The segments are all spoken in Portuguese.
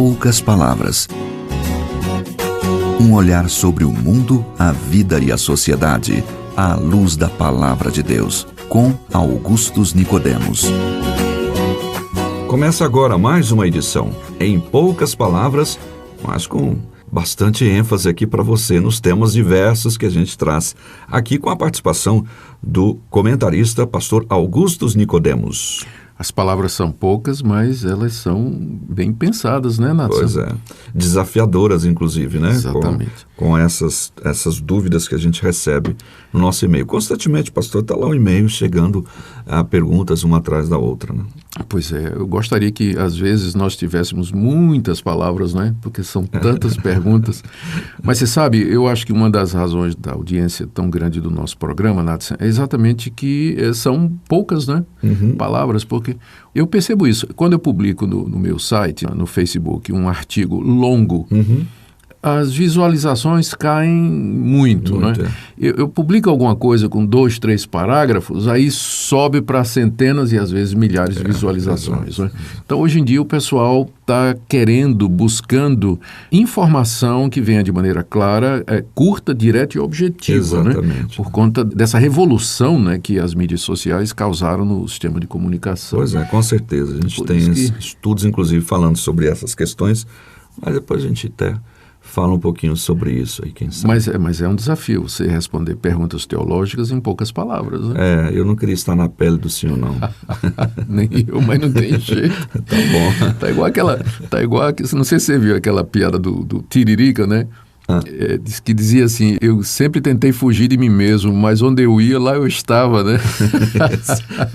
poucas palavras. Um olhar sobre o mundo, a vida e a sociedade, à luz da Palavra de Deus, com Augustus Nicodemos. Começa agora mais uma edição, em poucas palavras, mas com bastante ênfase aqui para você nos temas diversos que a gente traz, aqui com a participação do comentarista pastor Augustus Nicodemos. As palavras são poucas, mas elas são bem pensadas, né, Nathan? Pois é. Desafiadoras, inclusive, né? Exatamente. Com essas dúvidas que a gente recebe no nosso e-mail. Constantemente, pastor, está lá o e-mail chegando a perguntas uma atrás da outra, né? Pois é. Eu gostaria que, às vezes, nós tivéssemos muitas palavras, né? Porque são tantas perguntas. Mas você sabe, eu acho que uma das razões da audiência tão grande do nosso programa, Nathan, é exatamente que são poucas, né? Palavras, porque eu percebo isso. Quando eu publico no meu site, no Facebook, um artigo longo, as visualizações caem muito, né? Eu publico alguma coisa com 2, 3 parágrafos, aí sobe para centenas e às vezes milhares de visualizações, né? Então, hoje em dia, o pessoal está buscando informação que venha de maneira clara, curta, direta e objetiva, né? Por conta dessa revolução, né, que as mídias sociais causaram no sistema de comunicação. Pois é, com certeza. A gente tem estudos, inclusive, falando sobre essas questões, mas depois a gente até fala um pouquinho sobre isso aí, quem sabe. Mas é um desafio você responder perguntas teológicas em poucas palavras, né? Eu não queria estar na pele do senhor, não. Nem eu, mas não tem jeito. Tá bom. Tá igual, não sei se você viu aquela piada do Tiririca, né? Que dizia assim: eu sempre tentei fugir de mim mesmo, mas onde eu ia, lá eu estava, né?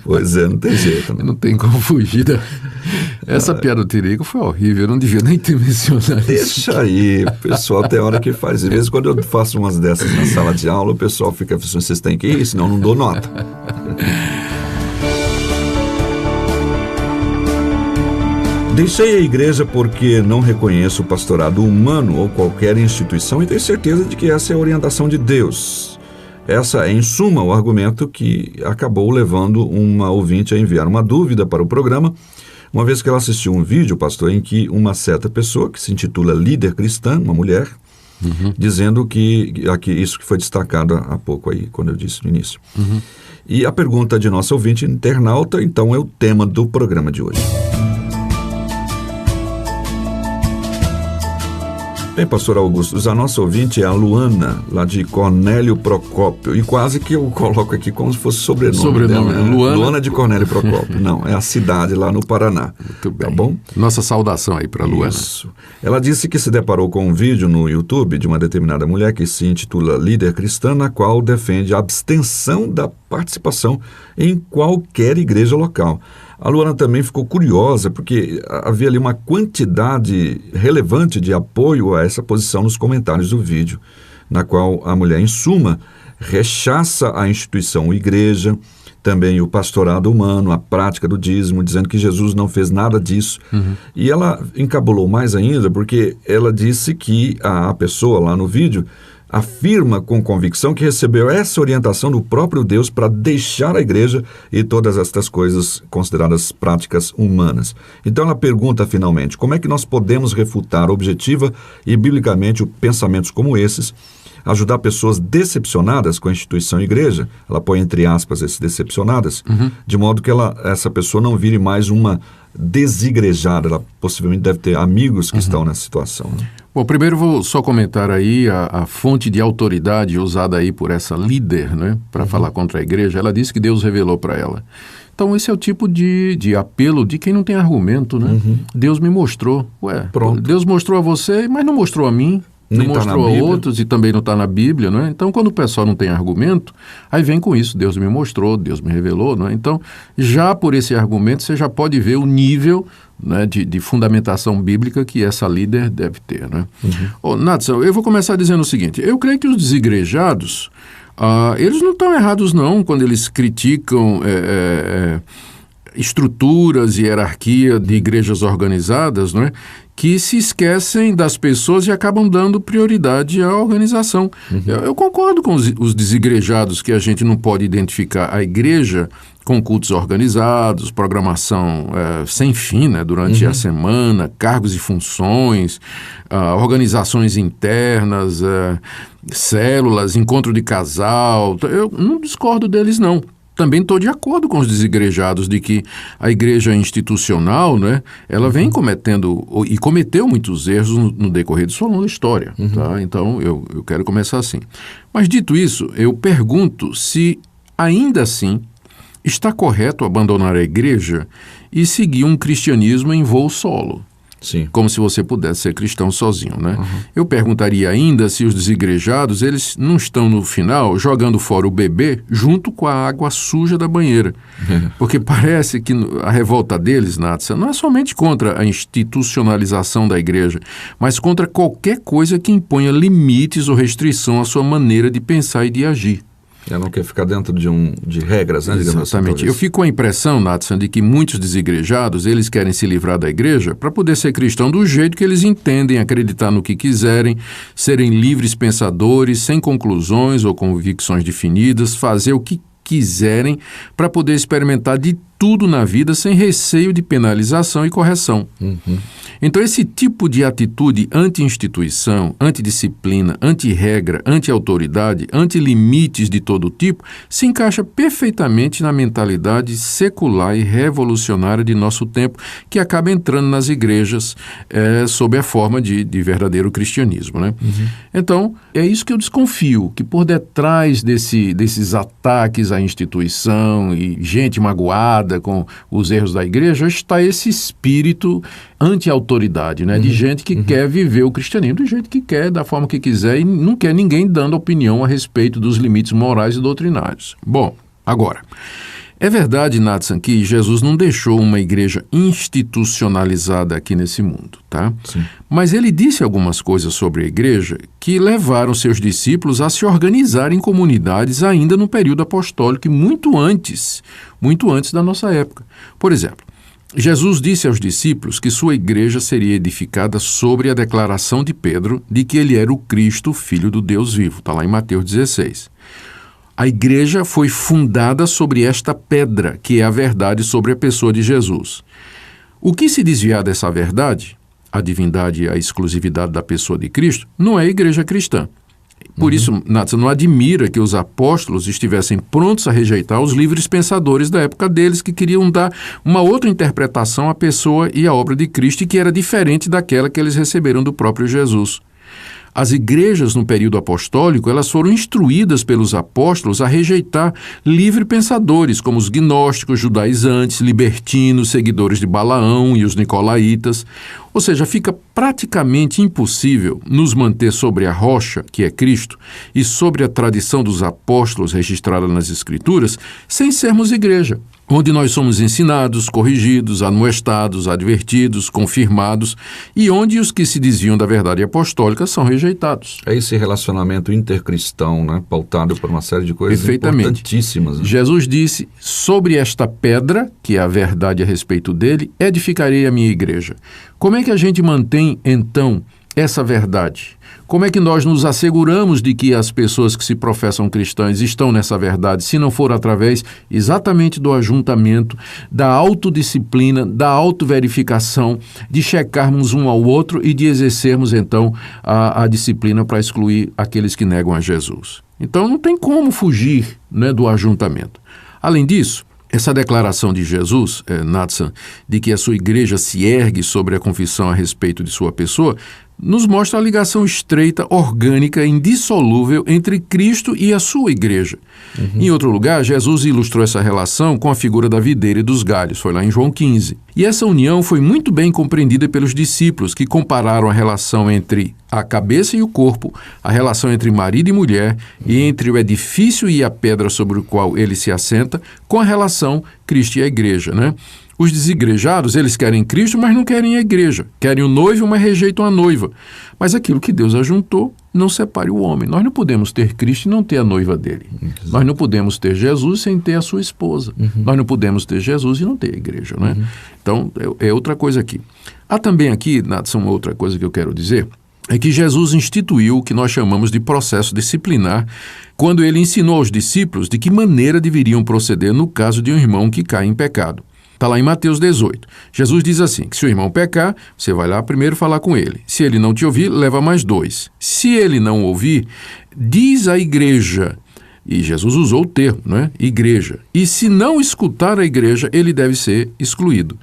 Pois é, não tem jeito. Não tem como fugir. Essa piada do Tiririca foi horrível, eu não devia nem ter mencionado isso. Deixa aí, o pessoal tem hora que faz. Às vezes, quando eu faço umas dessas na sala de aula, o pessoal fica assim: vocês têm que ir, senão eu não dou nota. Deixei a igreja porque não reconheço o pastorado humano ou qualquer instituição e tenho certeza de que essa é a orientação de Deus. Essa é, em suma, o argumento que acabou levando uma ouvinte a enviar uma dúvida para o programa, uma vez que ela assistiu um vídeo, pastor, em que uma certa pessoa, que se intitula líder cristã, uma mulher, dizendo que isso que foi destacado há pouco aí, quando eu disse no início. E a pergunta de nossa ouvinte internauta, então, é o tema do programa de hoje. Bem, pastor Augusto, a nossa ouvinte é a Luana, lá de Cornélio Procópio, e quase que eu coloco aqui como se fosse sobrenome dela, né? Luana de Cornélio Procópio. Não, é a cidade lá no Paraná. Muito bem. Tá bom? Nossa saudação aí para a Luana. Isso. Ela disse que se deparou com um vídeo no YouTube de uma determinada mulher que se intitula Líder Cristã, na qual defende a abstenção da participação em qualquer igreja local. A Luana também ficou curiosa porque havia ali uma quantidade relevante de apoio a essa posição nos comentários do vídeo, na qual a mulher, em suma, rechaça a instituição igreja, também o pastorado humano, a prática do dízimo, dizendo que Jesus não fez nada disso. E ela encabulou mais ainda porque ela disse que a pessoa lá no vídeo afirma com convicção que recebeu essa orientação do próprio Deus para deixar a igreja e todas estas coisas consideradas práticas humanas. Então ela pergunta finalmente, como é que nós podemos refutar objetiva e biblicamente pensamentos como esses, ajudar pessoas decepcionadas com a instituição igreja, ela põe entre aspas esses decepcionadas, de modo que essa pessoa não vire mais uma desigrejada, ela possivelmente deve ter amigos que estão nessa situação, né? Bom, primeiro vou só comentar aí a fonte de autoridade usada aí por essa líder, né, para falar contra a igreja. Ela disse que Deus revelou para ela. Então, esse é o tipo de apelo de quem não tem argumento, né? Deus me mostrou. Pronto. Deus mostrou a você, mas não mostrou a mim. Não mostrou a outros e também não está na Bíblia, não é? Então, quando o pessoal não tem argumento, aí vem com isso, Deus me mostrou, Deus me revelou, não é? Então, já por esse argumento, você já pode ver o nível, né, de fundamentação bíblica que essa líder deve ter, né? Nathan, eu vou começar dizendo o seguinte, eu creio que os desigrejados, eles não estão errados não, quando eles criticam estruturas e hierarquia de igrejas organizadas, não é? Que se esquecem das pessoas e acabam dando prioridade à organização. Eu concordo com os desigrejados que a gente não pode identificar a igreja com cultos organizados, programação sem fim, né, durante a semana, cargos e funções, organizações internas, células, encontro de casal. Eu não discordo deles, não. Também estou de acordo com os desigrejados de que a igreja institucional, né, ela vem cometendo e cometeu muitos erros no decorrer de sua longa história. Tá? Então, eu quero começar assim. Mas, dito isso, eu pergunto se, ainda assim, está correto abandonar a igreja e seguir um cristianismo em voo solo. Sim. Como se você pudesse ser cristão sozinho, né? Eu perguntaria ainda se os desigrejados, eles não estão no final jogando fora o bebê junto com a água suja da banheira. Porque parece que a revolta deles, Natsa, não é somente contra a institucionalização da igreja, mas contra qualquer coisa que imponha limites ou restrição à sua maneira de pensar e de agir. Ela não quer ficar dentro de regras, né? Exatamente. Assim, eu fico com a impressão, Natsan, de que muitos desigrejados, eles querem se livrar da igreja para poder ser cristão do jeito que eles entendem, acreditar no que quiserem, serem livres pensadores, sem conclusões ou convicções definidas, fazer o que quiserem para poder experimentar de tudo na vida sem receio de penalização e correção. Então, esse tipo de atitude anti-instituição, antidisciplina, anti-regra, anti-autoridade, anti-limites de todo tipo, se encaixa perfeitamente na mentalidade secular e revolucionária de nosso tempo, que acaba entrando nas igrejas sob a forma de verdadeiro cristianismo, né? Então, é isso que eu desconfio, que por detrás desses ataques à instituição e gente magoada com os erros da igreja, está esse espírito anti-autoridade, né? De gente que quer viver o cristianismo do jeito que quer, da forma que quiser, e não quer ninguém dando opinião a respeito dos limites morais e doutrinários. Bom, agora, é verdade, Natsan, que Jesus não deixou uma igreja institucionalizada aqui nesse mundo, tá? Sim. Mas ele disse algumas coisas sobre a igreja que levaram seus discípulos a se organizar em comunidades ainda no período apostólico e muito antes da nossa época. Por exemplo, Jesus disse aos discípulos que sua igreja seria edificada sobre a declaração de Pedro de que ele era o Cristo, o Filho do Deus vivo. Está lá em Mateus 16. A igreja foi fundada sobre esta pedra, que é a verdade sobre a pessoa de Jesus. O que se desviar dessa verdade, a divindade e a exclusividade da pessoa de Cristo, não é a igreja cristã. Por isso, Nathan, não admira que os apóstolos estivessem prontos a rejeitar os livres pensadores da época deles, que queriam dar uma outra interpretação à pessoa e à obra de Cristo, e que era diferente daquela que eles receberam do próprio Jesus. As igrejas no período apostólico, elas foram instruídas pelos apóstolos a rejeitar livre pensadores, como os gnósticos, judaizantes, libertinos, seguidores de Balaão e os nicolaítas. Ou seja, fica praticamente impossível nos manter sobre a rocha, que é Cristo, e sobre a tradição dos apóstolos registrada nas Escrituras, sem sermos igreja, onde nós somos ensinados, corrigidos, amoestados, advertidos, confirmados, e onde os que se desviam da verdade apostólica são rejeitados. É esse relacionamento intercristão, né, pautado por uma série de coisas importantíssimas. Né? Jesus disse, sobre esta pedra, que é a verdade a respeito dele, edificarei a minha igreja. Como é que a gente mantém, então, essa verdade? Como é que nós nos asseguramos de que as pessoas que se professam cristãs estão nessa verdade, se não for através exatamente do ajuntamento, da autodisciplina, da autoverificação, de checarmos um ao outro e de exercermos, então, a disciplina para excluir aqueles que negam a Jesus? Então, não tem como fugir, né, do ajuntamento. Além disso, essa declaração de Jesus, Natsan, de que a sua igreja se ergue sobre a confissão a respeito de sua pessoa, nos mostra a ligação estreita, orgânica, indissolúvel entre Cristo e a sua igreja. Em outro lugar, Jesus ilustrou essa relação com a figura da videira e dos galhos, foi lá em João 15. E essa união foi muito bem compreendida pelos discípulos, que compararam a relação entre a cabeça e o corpo, a relação entre marido e mulher, e entre o edifício e a pedra sobre o qual ele se assenta, com a relação Cristo e a igreja, né? Os desigrejados, eles querem Cristo, mas não querem a igreja. Querem o noivo, mas rejeitam a noiva. Mas aquilo que Deus ajuntou, não separe o homem. Nós não podemos ter Cristo e não ter a noiva dele. Exato. Nós não podemos ter Jesus sem ter a sua esposa. Nós não podemos ter Jesus e não ter a igreja, né? Então, é outra coisa aqui. Há também aqui, Natson, uma outra coisa que eu quero dizer, é que Jesus instituiu o que nós chamamos de processo disciplinar, quando ele ensinou aos discípulos de que maneira deveriam proceder no caso de um irmão que cai em pecado. Está lá em Mateus 18. Jesus diz assim, que se o irmão pecar, você vai lá primeiro falar com ele. Se ele não te ouvir, leva mais 2. Se ele não ouvir, diz à igreja. E Jesus usou o termo, né? Igreja. E se não escutar a igreja, ele deve ser excluído.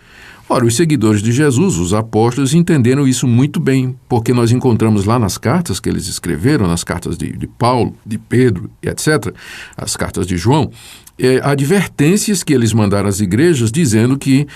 Ora, os seguidores de Jesus, os apóstolos, entenderam isso muito bem, porque nós encontramos lá nas cartas que eles escreveram, nas cartas de Paulo, de Pedro, etc., as cartas de João, advertências que eles mandaram às igrejas dizendo que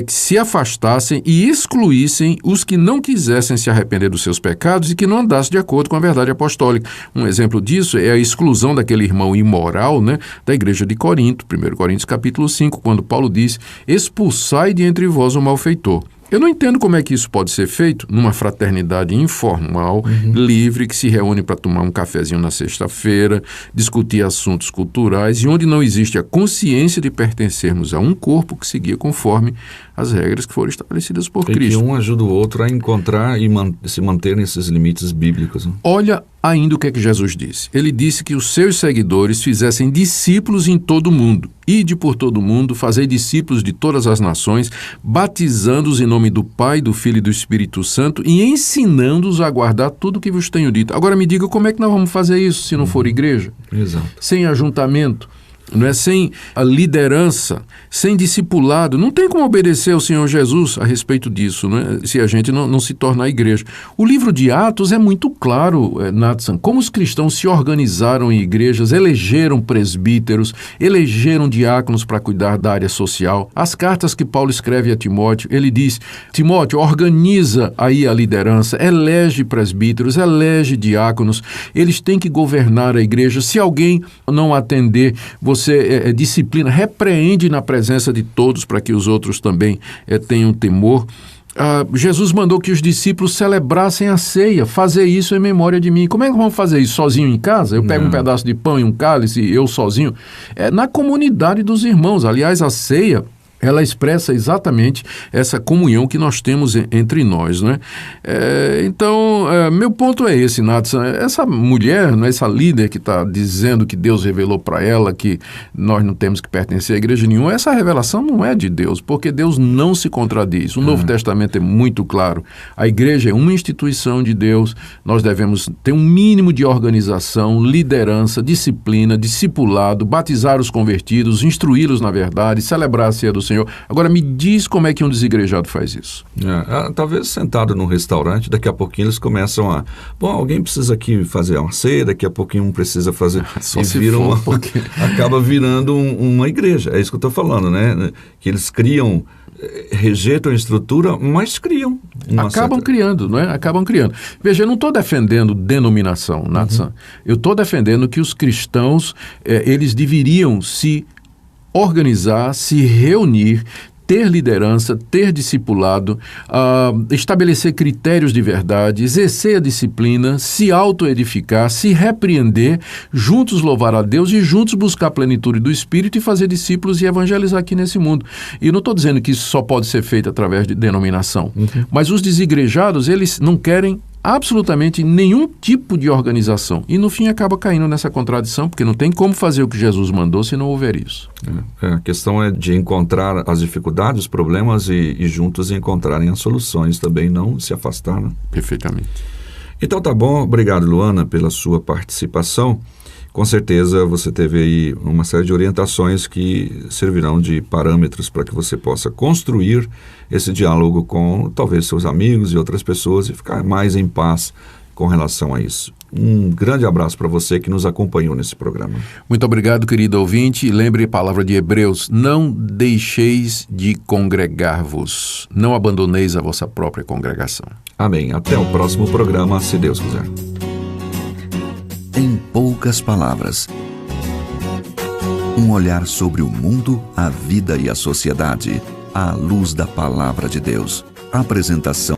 se afastassem e excluíssem os que não quisessem se arrepender dos seus pecados e que não andassem de acordo com a verdade apostólica. Um exemplo disso é a exclusão daquele irmão imoral, né, da igreja de Corinto, 1 Coríntios capítulo 5, quando Paulo diz, expulsai de entre vós o malfeitor. Eu não entendo como é que isso pode ser feito numa fraternidade informal, livre, que se reúne para tomar um cafezinho na sexta-feira, discutir assuntos culturais e onde não existe a consciência de pertencermos a um corpo que seguia conforme as regras que foram estabelecidas por Cristo. E que um ajuda o outro a encontrar e se manter nesses limites bíblicos. Né? Olha ainda o que é que Jesus disse. Ele disse que os seus seguidores fizessem discípulos em todo o mundo. Ide por todo o mundo, fazei discípulos de todas as nações, batizando-os em nome do Pai, do Filho e do Espírito Santo e ensinando-os a guardar tudo o que vos tenho dito. Agora me diga como é que nós vamos fazer isso se não for igreja? Exato. Sem ajuntamento. Não é? Sem a liderança, sem discipulado. Não tem como obedecer ao Senhor Jesus a respeito disso, não é? Se a gente não se tornar igreja. O livro de Atos é muito claro, Nathan, como os cristãos se organizaram em igrejas, elegeram presbíteros, elegeram diáconos para cuidar da área social. As cartas que Paulo escreve a Timóteo, ele diz, Timóteo, organiza aí a liderança, elege presbíteros, elege diáconos, eles têm que governar a igreja. Se alguém não atender, você disciplina, repreende na presença de todos para que os outros também tenham temor. Jesus mandou que os discípulos celebrassem a ceia, fazer isso em memória de mim. Como é que vamos fazer isso sozinho em casa? Eu pego um pedaço de pão e um cálice, eu sozinho? É na comunidade dos irmãos. Aliás, a ceia, ela expressa exatamente essa comunhão que nós temos entre nós, né? Então, meu ponto é esse, Nathan. Essa mulher, né, essa líder que está dizendo que Deus revelou para ela que nós não temos que pertencer a igreja nenhuma, essa revelação não é de Deus, porque Deus não se contradiz. O Novo Testamento é muito claro. A igreja é uma instituição de Deus, nós devemos ter um mínimo de organização, liderança, disciplina, discipulado, batizar os convertidos, instruí-los na verdade, celebrar a ceia do Senhor. Agora, me diz como é que um desigrejado faz isso. Talvez sentado num restaurante, daqui a pouquinho eles começam a... Bom, alguém precisa aqui fazer uma ceia, daqui a pouquinho um precisa fazer... Só se for, porque... Acaba virando uma igreja. É isso que eu estou falando, né? Que eles criam... rejeitam a estrutura, mas criam. Acabam criando, não é? Acabam criando. Veja, eu não estou defendendo denominação, Nathan. Eu estou defendendo que os cristãos, eles deveriam se organizar, se reunir, ter liderança, ter discipulado, estabelecer critérios de verdade, exercer a disciplina, se autoedificar, se repreender, juntos louvar a Deus e juntos buscar a plenitude do Espírito e fazer discípulos e evangelizar aqui nesse mundo. E eu não estou dizendo que isso só pode ser feito através de denominação, mas os desigrejados, eles não querem absolutamente nenhum tipo de organização. E no fim acaba caindo nessa contradição, porque não tem como fazer o que Jesus mandou se não houver isso. A questão é de encontrar as dificuldades, os problemas e juntos encontrarem as soluções também, não se afastar. Né? Perfeitamente. Então tá bom, obrigado, Luana, pela sua participação. Com certeza você teve aí uma série de orientações que servirão de parâmetros para que você possa construir esse diálogo com talvez seus amigos e outras pessoas e ficar mais em paz com relação a isso. Um grande abraço para você que nos acompanhou nesse programa. Muito obrigado, querido ouvinte. Lembre a palavra de Hebreus, não deixeis de congregar-vos, não abandoneis a vossa própria congregação. Amém. Até o próximo programa, se Deus quiser. Em poucas palavras, um olhar sobre o mundo, a vida e a sociedade, à luz da Palavra de Deus. Apresentação